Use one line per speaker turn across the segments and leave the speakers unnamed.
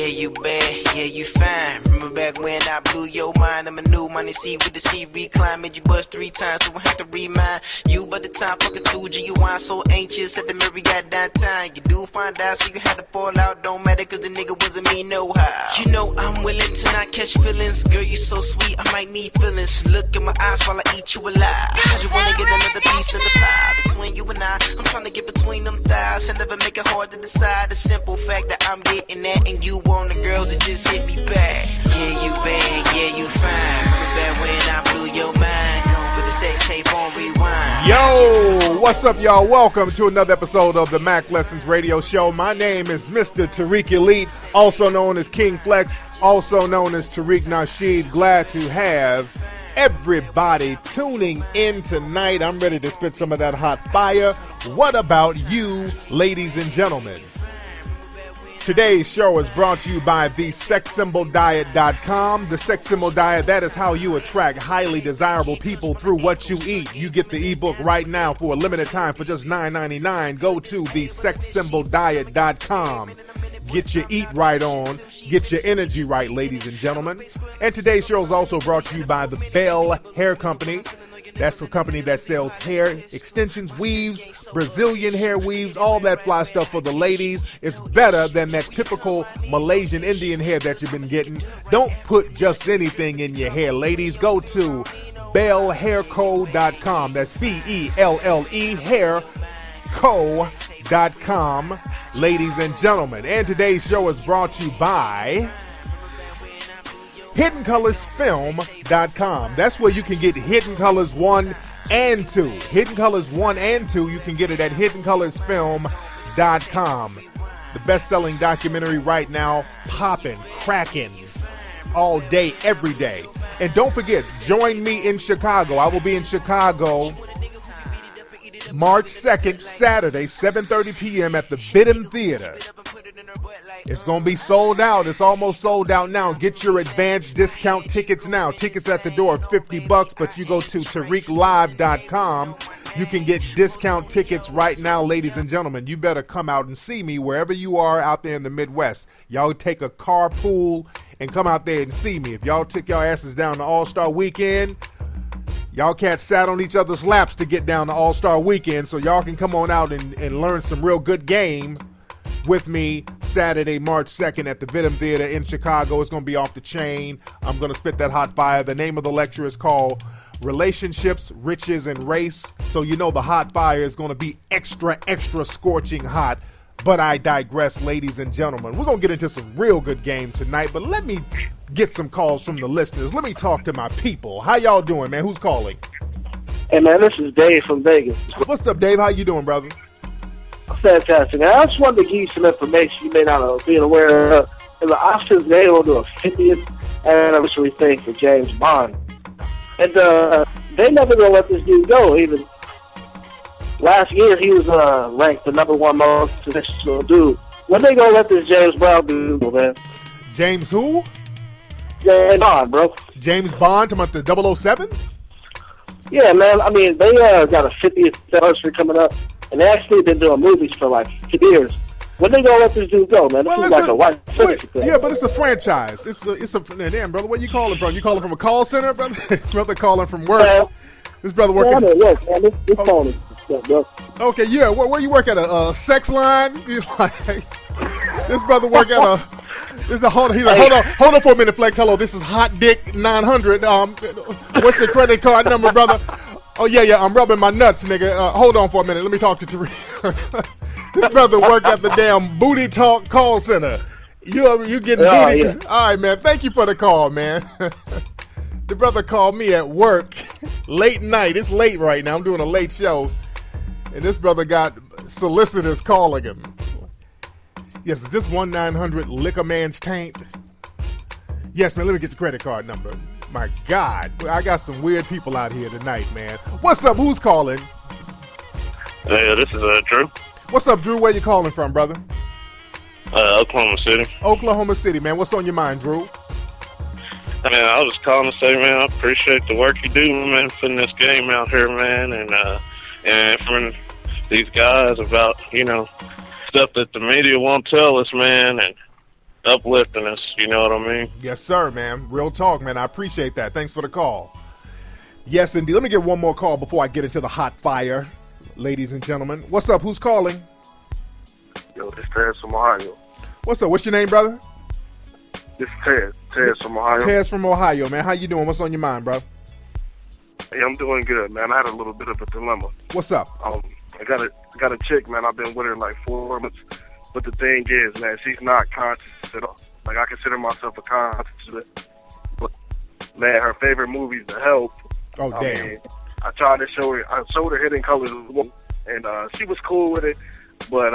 Yeah, you bad, yeah, you fine. Remember back when I blew your mind? I'm a new money C with the C recline. Made you bust 3 times, so I have to remind you. But the time fucking 2G, you wine so anxious at the mirror got downtown. You do find out, so you had to fall out. Don't matter, cause the nigga wasn't me, no how. You know I'm willing to not catch feelings. Girl, you so sweet, I might need feelings. Look in my eyes while I eat you alive. How'd you wanna get another piece of the pie? Between you and I'm trying to get between them thighs and never make it hard to decide. The simple fact that I'm getting that and you on the girls, it just hit me back. Yeah, you bad, yeah, you fine. Remember back when I blew your mind? Don't put the sex tape on rewind.
Yo, what's up, y'all? Welcome to another episode of the Mack Lessons Radio Show. My name is Mr. Tariq Elite, also known as King Flex, also known as Tariq Nasheed. Glad to have everybody tuning in tonight. I'm ready to spit some of that hot fire. What about you, ladies and gentlemen? Today's show is brought to you by thesexsymboldiet.com. The Sex Symbol Diet, that is how you attract highly desirable people through what you eat. You get the ebook right now for a limited time for just $9.99. Go to thesexsymboldiet.com. Get your eat right on. Get your energy right, ladies and gentlemen. And today's show is also brought to you by the Bell Hair Company. That's the company that sells hair extensions, weaves, Brazilian hair weaves, all that fly stuff for the ladies. It's better than that typical Malaysian Indian hair that you've been getting. Don't put just anything in your hair, ladies. Go to bellhairco.com. That's BELLE hairco.com, ladies and gentlemen. And today's show is brought to you by HiddenColorsFilm.com. That's where you can get Hidden Colors 1 and 2. Hidden Colors 1 and 2, you can get it at HiddenColorsFilm.com. The best-selling documentary right now, poppin', crackin', all day, every day. And don't forget, join me in Chicago. I will be in Chicago March 2nd, Saturday, 7:30 p.m. at the Bidham Theater. It's going to be sold out. It's almost sold out now. Get your advance discount tickets now. Tickets at the door, $50, but you go to TariqLive.com. You can get discount tickets right now, ladies and gentlemen. You better come out and see me wherever you are out there in the Midwest. Y'all take a carpool and come out there and see me. If y'all took y'all asses down to All-Star Weekend, y'all cats sat on each other's laps to get down to All-Star Weekend, so y'all can come on out and learn some real good game with me Saturday, March 2nd at the Bidham Theater in Chicago. It's going to be off the chain. I'm going to spit that hot fire. The name of the lecture is called Relationships, Riches, and Race. So you know the hot fire is going to be extra, extra scorching hot. But I digress, ladies and gentlemen. We're going to get into some real good game tonight, but let me get some calls from the listeners. Let me talk to my people. How y'all doing, man? Who's calling?
Hey, man, this is Dave from Vegas.
What's up, Dave? How you doing, brother?
Fantastic. Now, I just wanted to give you some information you may not have been aware of. In the Oscars, they will do a 50th anniversary thing for James Bond. And they never going to let this dude go. Even last year, he was ranked the #1 most successful dude. When they going to let this James Brown dude go, man?
James who?
James Bond, bro.
James Bond, talking about the 007?
Yeah, man. I mean, they got a 50th anniversary coming up. And they actually been doing movies for like 2 years. When they gonna let this dude go, man? This is like a white thing.
Yeah, but it's a franchise. It's a damn, brother. Where you calling from? You calling from a call center, brother? Brother calling from work. This brother working.
Yeah, I'm at work, man. This phone is bro.
Okay, yeah. Where you work at a sex line? This brother work at a. He's like, hold on for a minute, Flex. Hello, this is Hot Dick 900. What's your credit card number, brother? Oh, yeah, I'm rubbing my nuts, nigga. Hold on for a minute. Let me talk to Tariq. This brother worked at the damn Booty Talk call center. You getting booty? Yeah. All right, man. Thank you for the call, man. The brother called me at work late night. It's late right now. I'm doing a late show. And this brother got solicitors calling him. Yes, is this 1-900 lick a man's taint? Yes, man. Let me get your credit card number. My God, I got some weird people out here tonight, man. What's up? Who's calling?
Hey, this is Drew.
What's up, Drew? Where you calling from, brother?
Oklahoma City.
Oklahoma City, man. What's on your mind, Drew?
I mean, I was just calling to say, man, I appreciate the work you do, man, putting this game out here, man, and from these guys about, stuff that the media won't tell us, man, and uplifting us. You know what I mean?
Yes, sir, man. Real talk, man. I appreciate that. Thanks for the call. Yes, indeed. Let me get one more call before I get into the hot fire, ladies and gentlemen. What's up? Who's calling?
Yo, this is Tez from Ohio.
What's up? What's your name, brother?
This is Tez. Tez from Ohio.
Tez from Ohio, man. How you doing? What's on your mind, bro?
Hey, I'm doing good, man. I had a little bit of a dilemma.
What's up?
I got a chick, man. I've been with her like 4 months. But the thing is, man, she's not conscious at all. Like, I consider myself a conscious. But, man, her favorite movie is The Help.
Oh, damn.
mean, I tried to show her. I showed her Hidden Colors, and she was cool with it. But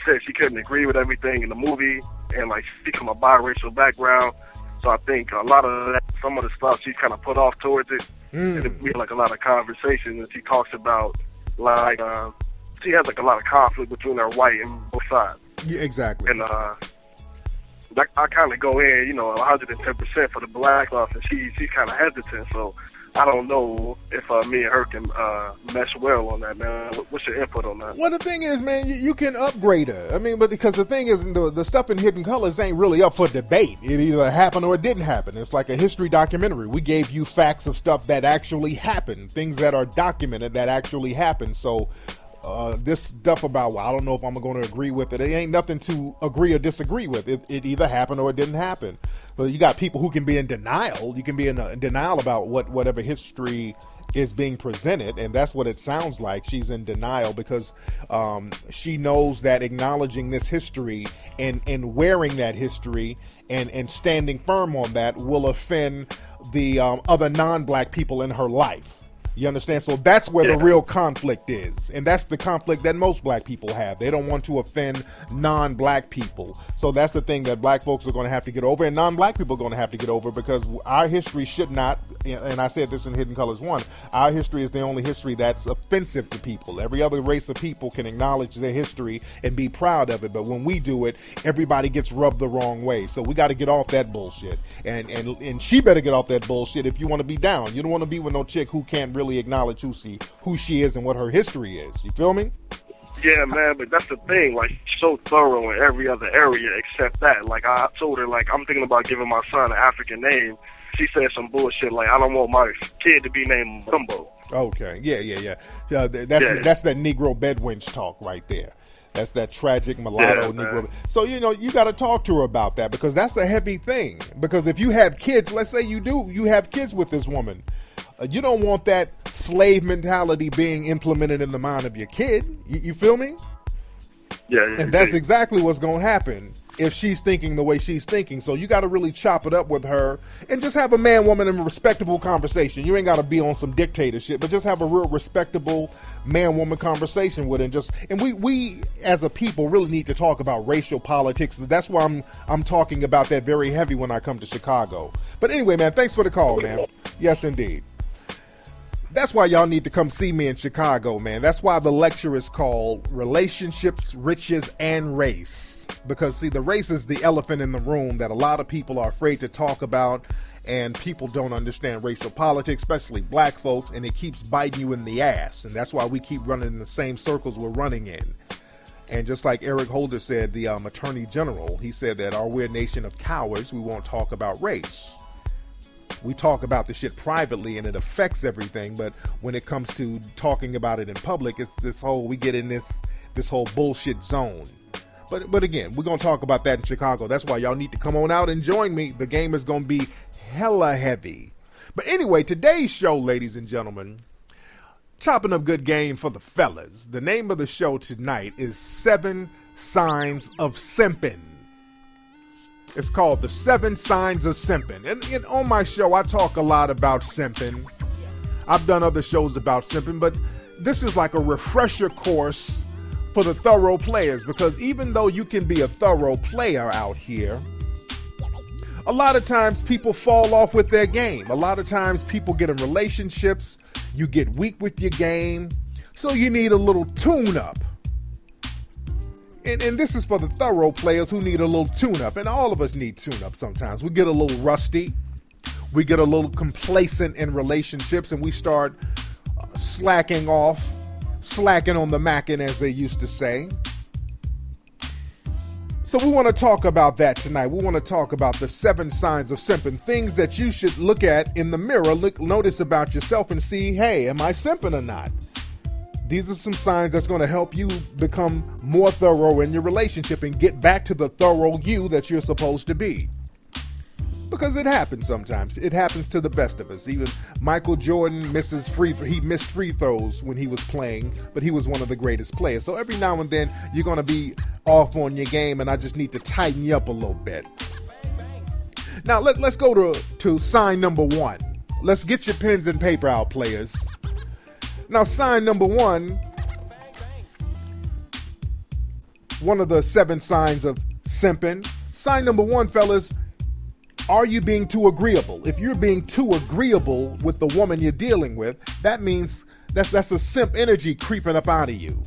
said she couldn't agree with everything in the movie. And, like, she's from a biracial background. So I think a lot of that, some of the stuff she's kind of put off towards it. And it be like a lot of conversation. And she talks about, like, she has like a lot of conflict between her white and both sides.
Yeah, exactly.
And I kind of go in, 110% for the black stuff, and she's kind of hesitant. So I don't know if me and her can mesh well on that, man. What's your input on that?
Well, the thing is, man, you can upgrade her. I mean, but because the thing is, the stuff in Hidden Colors ain't really up for debate. It either happened or it didn't happen. It's like a history documentary. We gave you facts of stuff that actually happened, things that are documented that actually happened. So this stuff about, well, I don't know if I'm going to agree with it. It ain't nothing to agree or disagree with. It either happened or it didn't happen. But you got people who can be in denial. You can be in denial about whatever history is being presented, and that's what it sounds like. She's in denial because she knows that acknowledging this history and wearing that history and standing firm on that will offend the other non-black people in her life. You understand? So that's where the real conflict is. And that's the conflict that most black people have. They don't want to offend non-black people. So that's the thing that black folks are going to have to get over, and non-black people are going to have to get over, because our history should not, and I said this in Hidden Colors 1, our history is the only history that's offensive to people. Every other race of people can acknowledge their history and be proud of it. But when we do it, everybody gets rubbed the wrong way. So we got to get off that bullshit. And she better get off that bullshit if you want to be down. You don't want to be with no chick who can't really acknowledge who she is and what her history is. You feel me?
Yeah, man, but that's the thing. Like, she's so thorough in every other area except that. Like, I told her, like, I'm thinking about giving my son an African name. She said some bullshit like, I don't want my kid to be named Dumbo.
Okay, yeah. That's that Negro bedwench talk right there. That's that tragic mulatto Negro.
Man.
So, you got to talk to her about that, because that's a heavy thing. Because if you have kids, let's say you have kids with this woman, you don't want that slave mentality being implemented in the mind of your kid. You feel me?
Yeah.
And that's exactly what's going to happen if she's thinking the way she's thinking. So you got to really chop it up with her and just have a man, woman, and a respectable conversation. You ain't got to be on some dictatorship, but just have a real respectable man, woman conversation with it. And we as a people really need to talk about racial politics. That's why I'm talking about that very heavy when I come to Chicago. But anyway, man, thanks for the call, man. Yes, indeed. That's why y'all need to come see me in Chicago, man. That's why the lecture is called Relationships, Riches, and Race. Because, see, the race is the elephant in the room that a lot of people are afraid to talk about, and people don't understand racial politics, especially black folks, and it keeps biting you in the ass. And that's why we keep running in the same circles we're running in. And just like Eric Holder said, the Attorney General, he said that, are we a nation of cowards? We won't talk about race. We talk about the shit privately and it affects everything, but when it comes to talking about it in public, it's we get in this whole bullshit zone. But again, we're going to talk about that in Chicago. That's why y'all need to come on out and join me. The game is going to be hella heavy. But anyway, today's show, ladies and gentlemen, chopping up good game for the fellas. The name of the show tonight is 7 Signs of Simpin. It's called The 7 Signs of Simpin. And on my show, I talk a lot about simpin. I've done other shows about simpin, but this is like a refresher course for the thorough players, because even though you can be a thorough player out here, a lot of times people fall off with their game. A lot of times people get in relationships, you get weak with your game, so you need a little tune-up. And this is for the thorough players who need a little tune-up. And all of us need tune-up sometimes. We get a little rusty. We get a little complacent in relationships. And we start slacking on the mackin', as they used to say. So we want to talk about that tonight. We want to talk about the 7 signs of simping, things that you should look at in the mirror, notice about yourself and see, hey, am I simping or not? These are some signs that's going to help you become more thorough in your relationship and get back to the thorough you that you're supposed to be. Because it happens sometimes. It happens to the best of us. Even Michael Jordan missed free throws when he was playing, but he was one of the greatest players. So every now and then you're going to be off on your game, and I just need to tighten you up a little bit. Now let's go to sign number 1. Let's get your pens and paper out, players. Now sign number 1, one of the 7 signs of simping. Sign number 1, fellas. Are you being too agreeable? If you're being too agreeable with the woman you're dealing with, that means that's a simp energy creeping up out of you.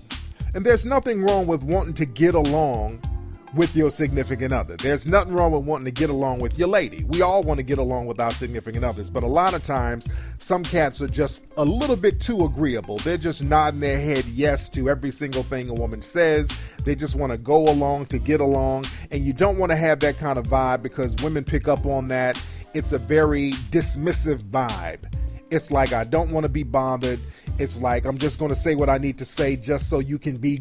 And there's nothing wrong with wanting to get along with your significant other. There's nothing wrong with wanting to get along with your lady. We all want to get along with our significant others, but a lot of times some cats are just a little bit too agreeable. They're just nodding their head yes to every single thing a woman says. They just want to go along to get along, and you don't want to have that kind of vibe because women pick up on that. It's a very dismissive vibe. It's like, I don't want to be bothered. It's like, I'm just going to say what I need to say just so we can be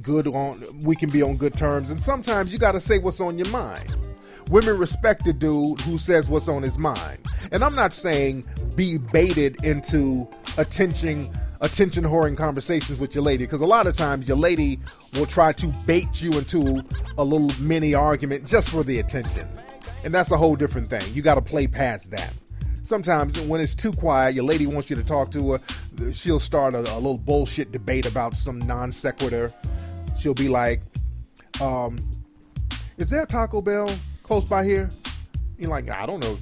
on good terms. And sometimes you got to say what's on your mind. Women respect the dude who says what's on his mind. And I'm not saying be baited into attention whoring conversations with your lady, because a lot of times your lady will try to bait you into a little mini argument just for the attention. And that's a whole different thing. You got to play past that. Sometimes when it's too quiet, your lady wants you to talk to her, she'll start a little bullshit debate about some non sequitur. She'll be like, is there a Taco Bell close by here? You're like, I don't know.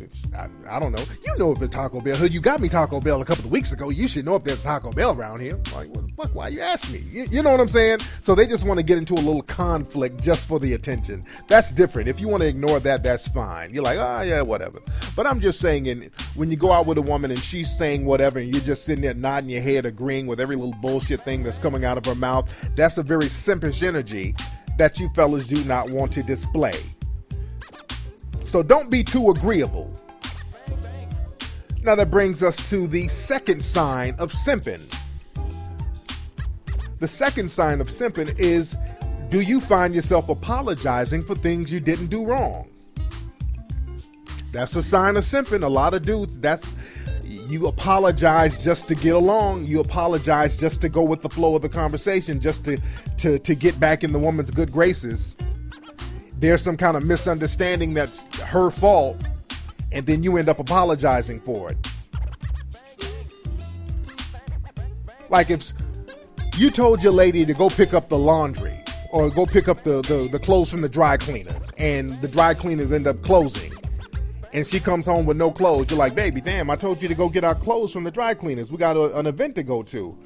I don't know. You know if it's Taco Bell. You got me Taco Bell a couple of weeks ago. You should know if there's a Taco Bell around here. Like, what the fuck? Why you ask me? You know what I'm saying? So they just want to get into a little conflict just for the attention. That's different. If you want to ignore that, that's fine. You're like, yeah, whatever. But I'm just saying, when you go out with a woman and she's saying whatever and you're just sitting there nodding your head, agreeing with every little bullshit thing that's coming out of her mouth, that's a very simpish energy that you fellas do not want to display. So don't be too agreeable. Now that brings us to the second sign of simping. The second sign of simping is, do you find yourself apologizing for things you didn't do wrong? That's a sign of simping. A lot of dudes, you apologize just to get along. You apologize just to go with the flow of the conversation, just to get back in the woman's good graces. There's some kind of misunderstanding that's her fault, and then you end up apologizing for it. Like if you told your lady to go pick up the laundry or go pick up the clothes from the dry cleaners, and the dry cleaners end up closing, and she comes home with no clothes, you're like, baby, damn, I told you to go get our clothes from the dry cleaners. We got an event to go to.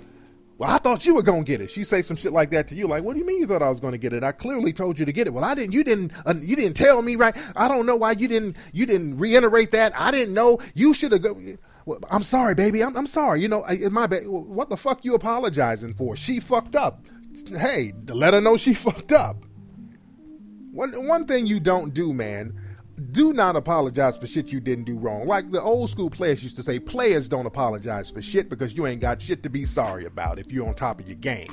Well, I thought you were going to get it. She say some shit like that to you. Like, what do you mean you thought I was going to get it? I clearly told you to get it. Well, I didn't. You didn't tell me, right? I don't know why you didn't reiterate that. I didn't know. You should have go. Well, I'm sorry, baby. I'm sorry. You know, it's my bad. What the fuck you apologizing for? She fucked up. Hey, let her know she fucked up. One thing you don't do, man, do not apologize for shit you didn't do wrong. Like the old school players used to say, players don't apologize for shit because you ain't got shit to be sorry about if you're on top of your game.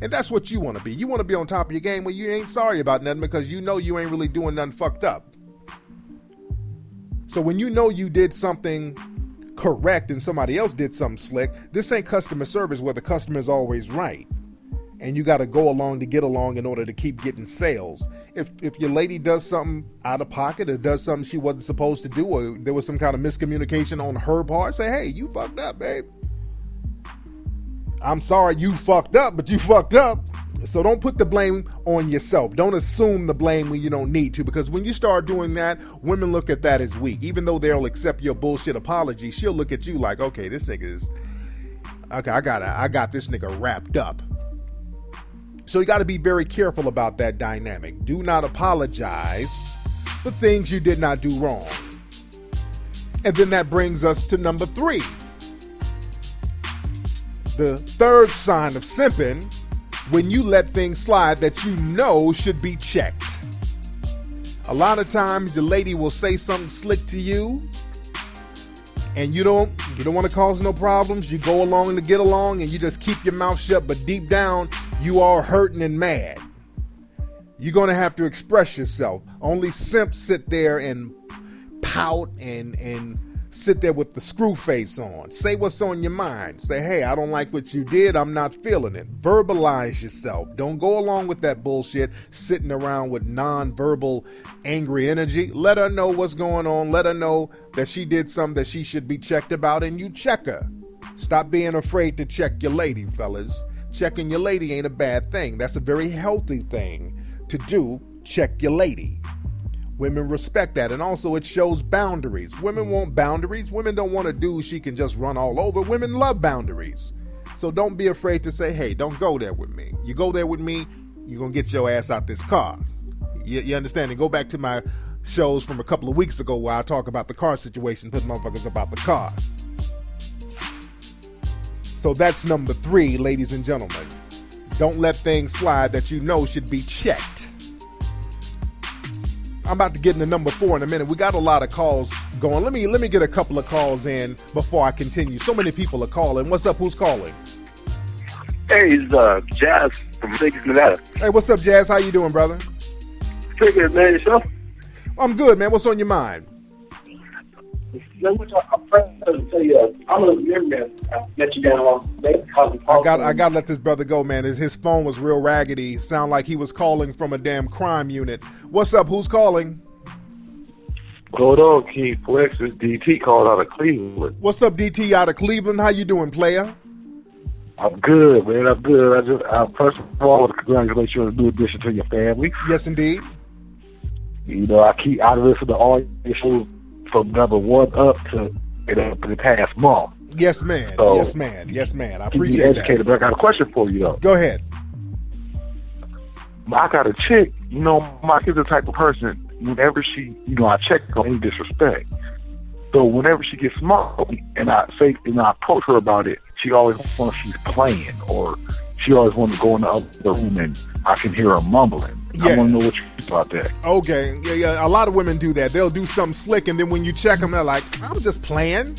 And that's what you want to be. You want to be on top of your game where you ain't sorry about nothing because you know you ain't really doing nothing fucked up. So when you know you did something correct and somebody else did something slick, this ain't customer service where the customer is always right. And you got to go along to get along in order to keep getting sales. If your lady does something out of pocket or does something she wasn't supposed to do, or there was some kind of miscommunication on her part, say, hey, you fucked up, babe. I'm sorry you fucked up, but you fucked up. So don't put the blame on yourself. Don't assume the blame when you don't need to, because when you start doing that, women look at that as weak. Even though they'll accept your bullshit apology, she'll look at you like, okay, this nigga is, okay, I got this nigga wrapped up. So you got to be very careful about that dynamic. Do not apologize for things you did not do wrong. And then that brings us to number 3. The third sign of simping, when you let things slide that you know should be checked. A lot of times the lady will say something slick to you, and you don't want to cause no problems. You go along to get along, and you just keep your mouth shut, but deep down, you are hurting and mad. You're going to have to express yourself. Only simps sit there and pout and sit there with the screw face on. Say what's on your mind. Say, hey, I don't like what you did. I'm not feeling it. Verbalize yourself. Don't go along with that bullshit sitting around with non-verbal angry energy. Let her know what's going on. Let her know that she did something that she should be checked about, and you check her. Stop being afraid to check your lady, fellas. Checking your lady ain't a bad thing. That's a very healthy thing to do. Check your lady. Women respect that, and also it shows boundaries. Women want boundaries. Women don't want a dude she can just run all over. Women love boundaries. So don't be afraid to say, hey, don't go there with me. You go there with me, you're going to get your ass out this car. You understand? And go back to my shows from a couple of weeks ago where I talk about the car situation, put motherfuckers about the car. So that's number 3, ladies and gentlemen. Don't let things slide that you know should be checked. I'm about to get into number 4 in a minute. We got a lot of calls going. Let me get a couple of calls in before I continue. So many people are calling. What's up? Who's calling?
Hey, it's Jazz from Vegas, Nevada.
Hey, what's up, Jazz? How you doing, brother?
Pretty good, man. Yourself?
I'm good, man. What's on your mind?
I'm trying to tell you, I'm a young man. I met you down on
I got to let this brother go, man. His phone was real raggedy. Sound like he was calling from a damn crime unit. What's up? Who's calling?
Hold on, Keith. Flex is DT called out of Cleveland.
What's up, DT out of Cleveland? How you doing, player?
I'm good, man. I'm good. First of all, I want to congratulate you on a new addition to your family.
Yes, indeed.
You know, I listen to all your shows from number 1 up to the past month.
Yes, man.
So,
yes, man. Yes, man. I appreciate that.
Educated, but I got a question for you, though.
Go ahead.
I got a chick, you know, Mike is the type of person, whenever she, you know, I check on any disrespect. So whenever she gets smart and I approach her about it, she always wants she's playing, or she always wants to go in the other room and I can hear her mumbling.
Yeah.
I want to know what you think about that.
Okay. Yeah. A lot of women do that. They'll do something slick, and then when you check them, they're like, I'm just playing.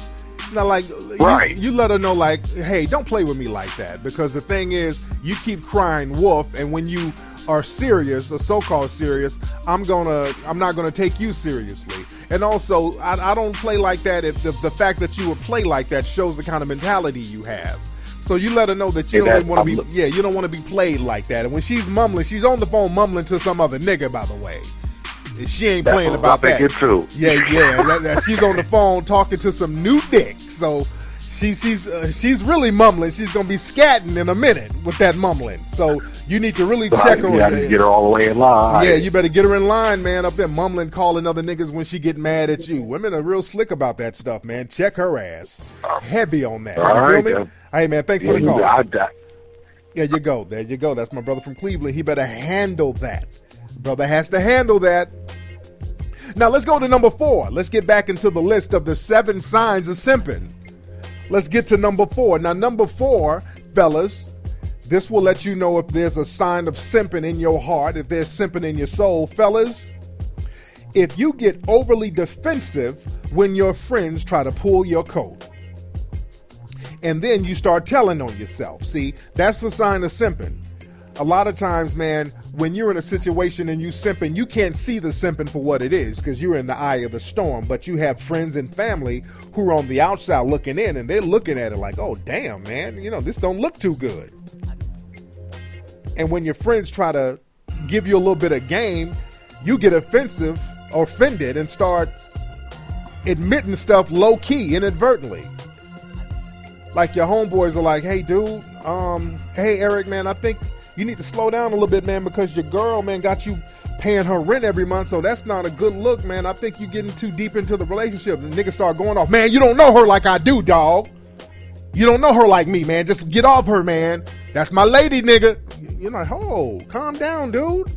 Now, like,
right.
you let her know, like, hey, don't play with me like that. Because the thing is, you keep crying wolf, and when you are serious, or so-called serious, I'm not gonna take you seriously. And also, I don't play like that if the fact that you would play like that shows the kind of mentality you have. So you let her know that you don't want to be, you don't want to be played like that. And when she's mumbling, she's on the phone mumbling to some other nigga, by the way. She ain't playing about that.
That's what I'm thinking too.
Yeah. She's on the phone talking to some new dick. So she's really mumbling. She's gonna be scatting in a minute with that mumbling. So you need to really check her.
Yeah, get her all the way in line.
Yeah, you better get her in line, man. Up there mumbling, calling other niggas when she get mad at you. Women are real slick about that stuff, man. Check her ass. Heavy on that. You feel me? Hey, man, thanks for the call. There you go. There you go. That's my brother from Cleveland. He better handle that. Brother has to handle that. Now, let's go to number 4. Let's get back into the list of the 7 signs of simping. Let's get to number 4. Now, number 4, fellas, this will let you know if there's a sign of simping in your heart, if there's simping in your soul. Fellas, if you get overly defensive when your friends try to pull your coat, and then you start telling on yourself. See, that's a sign of simping. A lot of times, man, when you're in a situation and you simping, you can't see the simping for what it is because you're in the eye of the storm. But you have friends and family who are on the outside looking in, and they're looking at it like, oh, damn, man, you know, this don't look too good. And when your friends try to give you a little bit of game, you get offended, and start admitting stuff low-key, inadvertently. Like your homeboys are like, hey, dude, hey, Eric, man, I think you need to slow down a little bit, man, because your girl, man, got you paying her rent every month, so that's not a good look, man. I think you're getting too deep into the relationship. And the niggas start going off, man, you don't know her like I do, dog. You don't know her like me, man. Just get off her, man. That's my lady, nigga. You're like, oh, calm down, dude.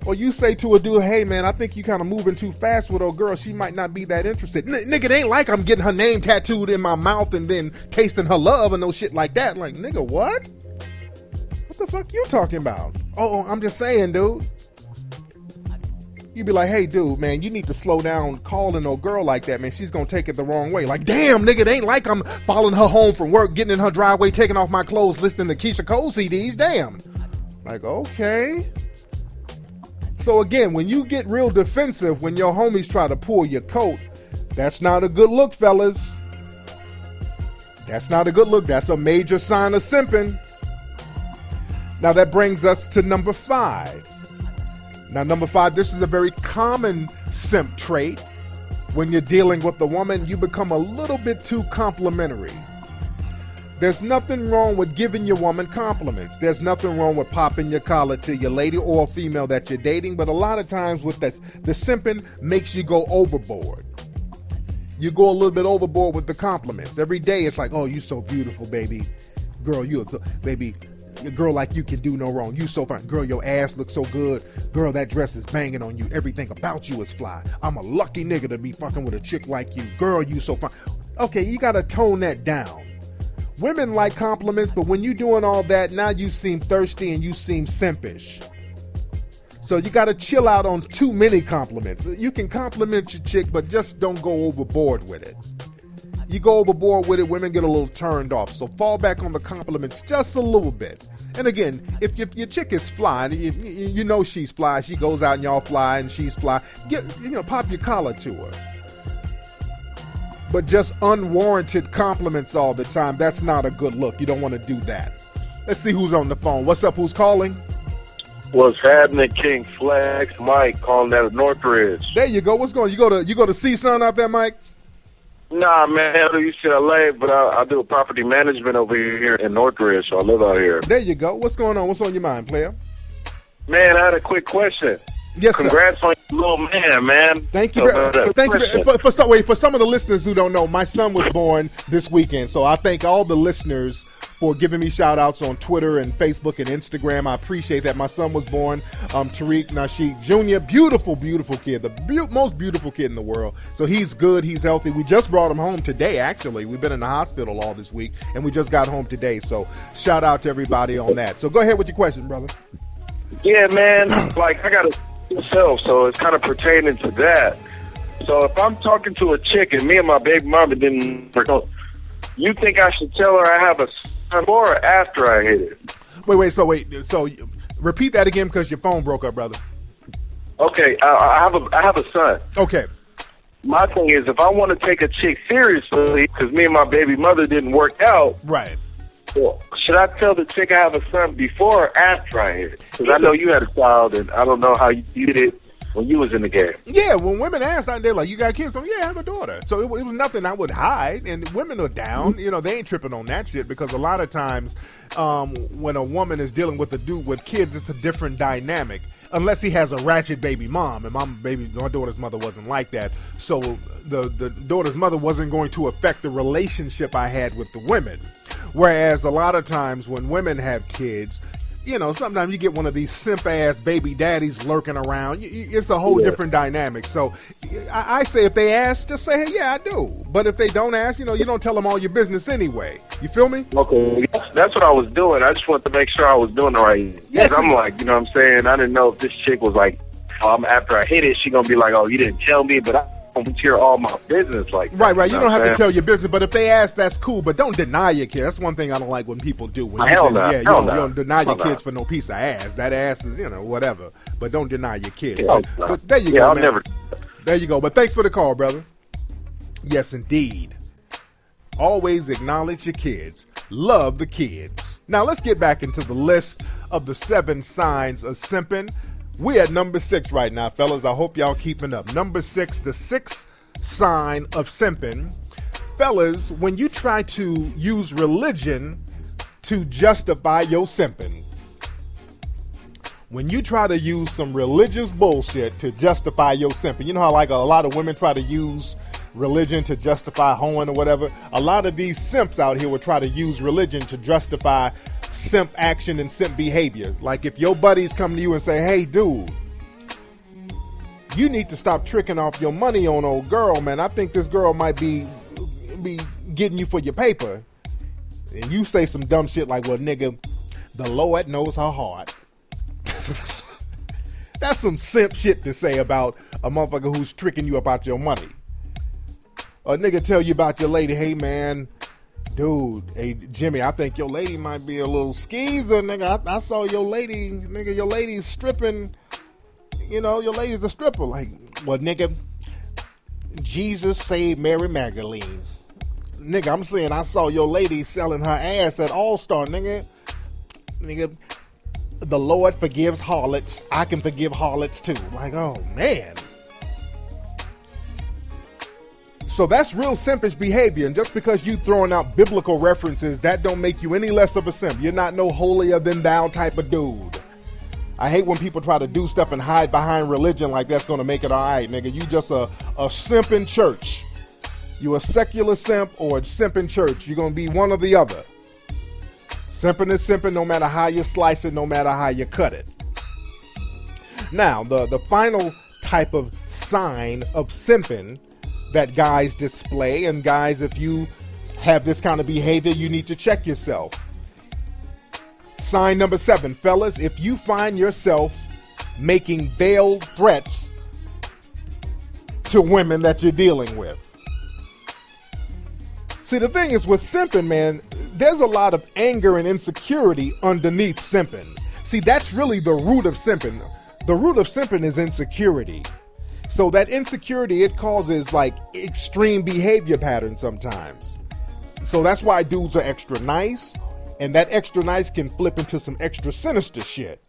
Or you say to a dude, hey, man, I think you kind of moving too fast with her girl. She might not be that interested. Nigga, it ain't like I'm getting her name tattooed in my mouth and then tasting her love and no shit like that. Like, nigga, what? What the fuck you talking about? Oh, I'm just saying, dude. You be like, hey, dude, man, you need to slow down calling no girl like that, man. She's going to take it the wrong way. Like, damn, nigga, it ain't like I'm following her home from work, getting in her driveway, taking off my clothes, listening to Keisha Cole CDs. Damn. Like, okay. So, again, when you get real defensive, when your homies try to pull your coat, that's not a good look, fellas. That's not a good look. That's a major sign of simping. Now, that brings us to number 5. Now, number 5, this is a very common simp trait. When you're dealing with a woman, you become a little bit too complimentary. There's nothing wrong with giving your woman compliments. There's nothing wrong with popping your collar to your lady or a female that you're dating, but a lot of times with this, the simping makes you go overboard. You go a little bit overboard with the compliments. Every day it's like, oh, you so beautiful, baby. Girl, you so, baby. A girl like you can do no wrong. You so fine. Girl, your ass looks so good. Girl, that dress is banging on you. Everything about you is fly. I'm a lucky nigga to be fucking with a chick like you. Girl, you so fine. Okay, you gotta tone that down. Women like compliments, but when you doing all that, now you seem thirsty and you seem simpish. So you gotta chill out on too many compliments. You can compliment your chick, but just don't go overboard with it. You go overboard with it, women get a little turned off. So fall back on the compliments just a little bit. And again, if your chick is fly, you know she's fly. She goes out and y'all fly and she's fly. Pop your collar to her. But just unwarranted compliments all the time, that's not a good look. You don't want to do that. Let's see who's on the phone. What's up? Who's calling?
What's happening, King Flex? Mike calling out of Northridge.
There you go. What's going on? You go to CSUN out there, Mike?
Nah, man, I used to LA, but I do property management over here in Northridge, so I live out here.
There you go. What's going on? What's on your mind, player?
Man, I had a quick question.
Yes, sir.
Congrats on your little man.
Thank you. Thank you. For some of the listeners who don't know, my son was born this weekend, so I thank all the listeners for giving me shout outs on Twitter and Facebook and Instagram. I appreciate that. My son was born, Tariq Nasheed Jr. Beautiful, beautiful kid. The most beautiful kid in the world. So he's good. He's healthy. We just brought him home today, actually. We've been in the hospital all this week, and we just got home today. So shout out to everybody on that. So go ahead with your question, brother.
Yeah, man. Like, I got a myself, so it's kind of pertaining to that. So if I'm talking to a chick and me and my baby mama didn't work out, you think I should tell her I have a son or after I hit it?
Wait. So repeat that again because your phone broke up, brother.
Okay, I have a son.
Okay.
My thing is, if I want to take a chick seriously, because me and my baby mother didn't work out,
right?
Well, should I tell the chick I have a son before or after I hit it? Because I know you had a child, and I don't know how you did it when you was in the game.
Yeah, when women ask, they're like, you got kids? So, yeah, I have a daughter. So it was nothing I would hide, and women are down. You know, they ain't tripping on that shit because a lot of times when a woman is dealing with a dude with kids, it's a different dynamic. Unless he has a ratchet baby mom, and my daughter's mother wasn't like that. So the daughter's mother wasn't going to affect the relationship I had with the women. Whereas a lot of times when women have kids, you know, sometimes you get one of these simp-ass baby daddies lurking around. It's a whole different dynamic. So I say if they ask, just say, hey, yeah, I do. But if they don't ask, you know, you don't tell them all your business anyway. You feel me?
Okay. That's what I was doing. I just wanted to make sure I was doing the right thing. Yes, I'm like, you know what I'm saying? I didn't know if this chick was like, after I hit it, she going to be like, oh, you didn't tell me, but I don't hear all my business like that.
Right. You don't have to tell your business, but if they ask, that's cool. But don't deny your kid. That's one thing I don't like when people do. When
you
don't deny your kids for no piece of ass. That ass is, you know, whatever. But don't deny your kids. But there you go, man.
Never.
There you go. But thanks for the call, brother. Yes, indeed. Always acknowledge your kids. Love the kids. Now let's get back into the list of the 7 signs of simping. We're at number 6 right now, fellas. I hope y'all keeping up. Number 6, the 6th sign of simping. Fellas, when you try to use religion to justify your simping. When you try to use some religious bullshit to justify your simping. You know how like a lot of women try to use religion to justify hoeing or whatever? A lot of these simps out here will try to use religion to justify simp action and simp behavior. Like if your buddies come to you and say, hey dude, you need to stop tricking off your money on old girl, man. I think this girl might be getting you for your paper. And you say some dumb shit like, well nigga, the Lord knows her heart. That's some simp shit to say about a motherfucker who's tricking you about your money. A nigga tell you about your lady, hey man, dude, hey Jimmy, I think your lady might be a little skeezer, nigga. I saw your lady, nigga, your lady's stripping, you know, your lady's a stripper. Like, well, nigga, Jesus saved Mary Magdalene. Nigga, I'm saying I saw your lady selling her ass at All-Star, nigga. Nigga, the Lord forgives harlots. I can forgive harlots too. Like, oh man. So that's real simpish behavior. And just because you throwing out biblical references, that don't make you any less of a simp. You're not no holier than thou type of dude. I hate when people try to do stuff and hide behind religion like that's going to make it all right, nigga. You just a simp in church. You a secular simp or a simp in church. You're going to be one or the other. Simping is simping no matter how you slice it, no matter how you cut it. Now, the final type of sign of simping that guys display, and guys, if you have this kind of behavior, you need to check yourself. Sign number 7, fellas, if you find yourself making veiled threats to women that you're dealing with. See, the thing is with simping, man, there's a lot of anger and insecurity underneath simping. See, that's really the root of simping. The root of simping is insecurity. So that insecurity, it causes like extreme behavior patterns sometimes. So that's why dudes are extra nice, and that extra nice can flip into some extra sinister shit.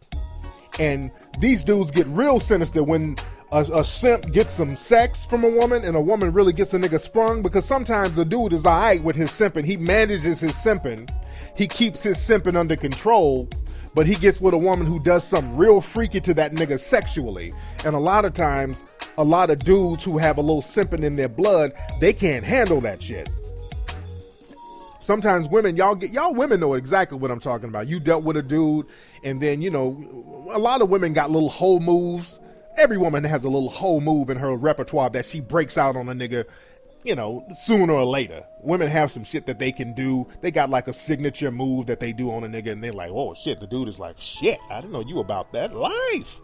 And these dudes get real sinister when a simp gets some sex from a woman and a woman really gets a nigga sprung, because sometimes the dude is alright with his simping. He manages his simping. He keeps his simping under control, but he gets with a woman who does something real freaky to that nigga sexually. And a lot of times, a lot of dudes who have a little simping in their blood, they can't handle that shit. Sometimes women, y'all women know exactly what I'm talking about. You dealt with a dude, and then, you know, a lot of women got little hoe moves. Every woman has a little hoe move in her repertoire that she breaks out on a nigga, you know, sooner or later. Women have some shit that they can do. They got like a signature move that they do on a nigga, and they're like, oh shit, the dude is like, shit, I didn't know you about that life.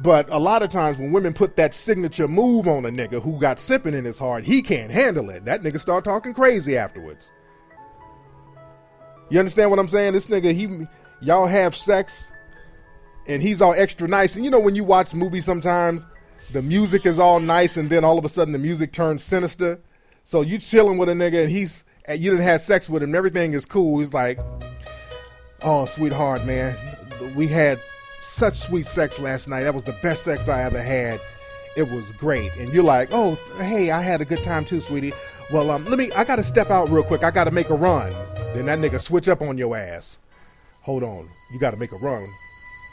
But a lot of times when women put that signature move on a nigga who got sipping in his heart, he can't handle it. That nigga start talking crazy afterwards. You understand what I'm saying? This nigga, y'all have sex, and he's all extra nice. And you know when you watch movies sometimes, the music is all nice, and then all of a sudden the music turns sinister. So you chilling with a nigga, and you done had sex with him, and everything is cool. He's like, oh, sweetheart, man, we had such sweet sex last night. That was the best sex I ever had. It was great. And you're like, oh, hey, I had a good time too, sweetie. Well, I gotta step out real quick. I gotta make a run. Then that nigga switch up on your ass. Hold on, you gotta make a run.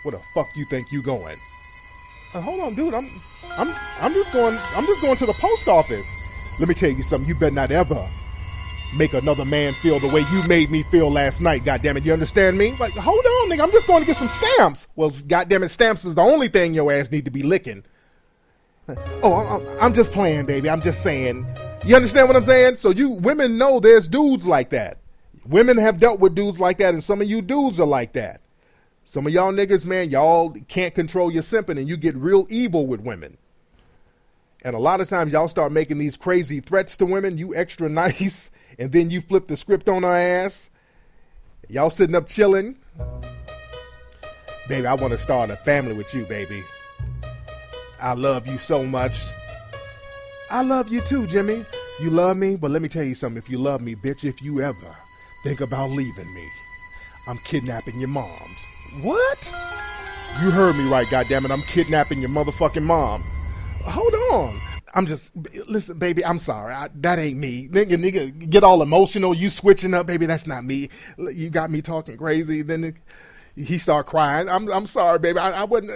Where the fuck you think you going? Hold on, dude. I'm just going to the post office. Let me tell you something. You better not ever make another man feel the way you made me feel last night. Goddamn it, you understand me? Like, hold on, nigga. I'm just going to get some stamps. Well, goddamn it, stamps is the only thing your ass need to be licking. Oh, I'm just playing, baby. I'm just saying. You understand what I'm saying? So you women know there's dudes like that. Women have dealt with dudes like that, and some of you dudes are like that. Some of y'all niggas, man, y'all can't control your simping, and you get real evil with women. And a lot of times y'all start making these crazy threats to women. You extra nice, and then you flip the script on her ass. Y'all sitting up chilling. Baby, I want to start a family with you, baby. I love you so much. I love you too, Jimmy. You love me? But let me tell you something. If you love me, bitch, if you ever think about leaving me, I'm kidnapping your moms. What? You heard me right, goddammit. I'm kidnapping your motherfucking mom. Hold on. Listen, baby, I'm sorry. That ain't me. Nigga, get all emotional. You switching up, baby. That's not me. You got me talking crazy. Then he start crying. I'm sorry, baby. I wouldn't.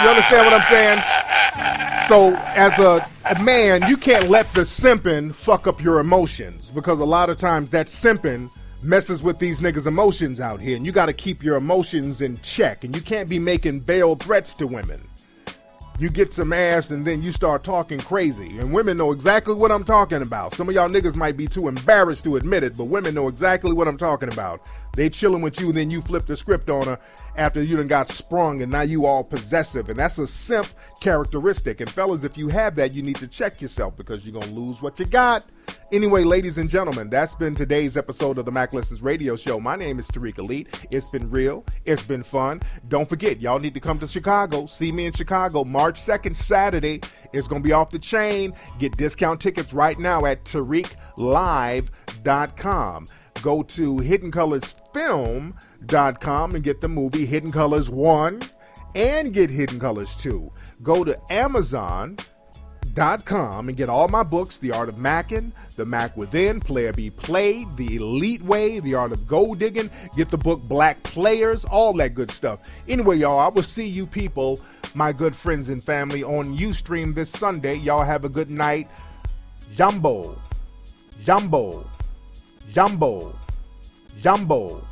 You understand what I'm saying? So as a man, you can't let the simping fuck up your emotions, because a lot of times that simping messes with these niggas' emotions out here, and you got to keep your emotions in check, and you can't be making veiled threats to women. you get some ass and then you start talking crazy. And women know exactly what I'm talking about. Some of y'all niggas might be too embarrassed to admit it, but women know exactly what I'm talking about. They chilling with you, then you flip the script on her after you done got sprung, and now you all possessive. And that's a simp characteristic. And fellas, if you have that, you need to check yourself, because you're going to lose what you got. Anyway, ladies and gentlemen, that's been today's episode of the Mack Lessons Radio Show. My name is Tariq Elite. It's been real. It's been fun. Don't forget, y'all need to come to Chicago. See me in Chicago March 2nd, Saturday. It's going to be off the chain. Get discount tickets right now at TariqLive.com. Go to HiddenColorsFilm.com and get the movie Hidden Colors 1 and get Hidden Colors 2. Go to Amazon.com and get all my books, The Art of Mackin', The Mack Within, Player Be Played, The Elite Way, The Art of Gold Digging. Get the book Black Players, all that good stuff. Anyway, y'all, I will see you people, my good friends and family, on Ustream this Sunday. Y'all have a good night. Jumbo, Jumbo, Jumbo, Jumbo.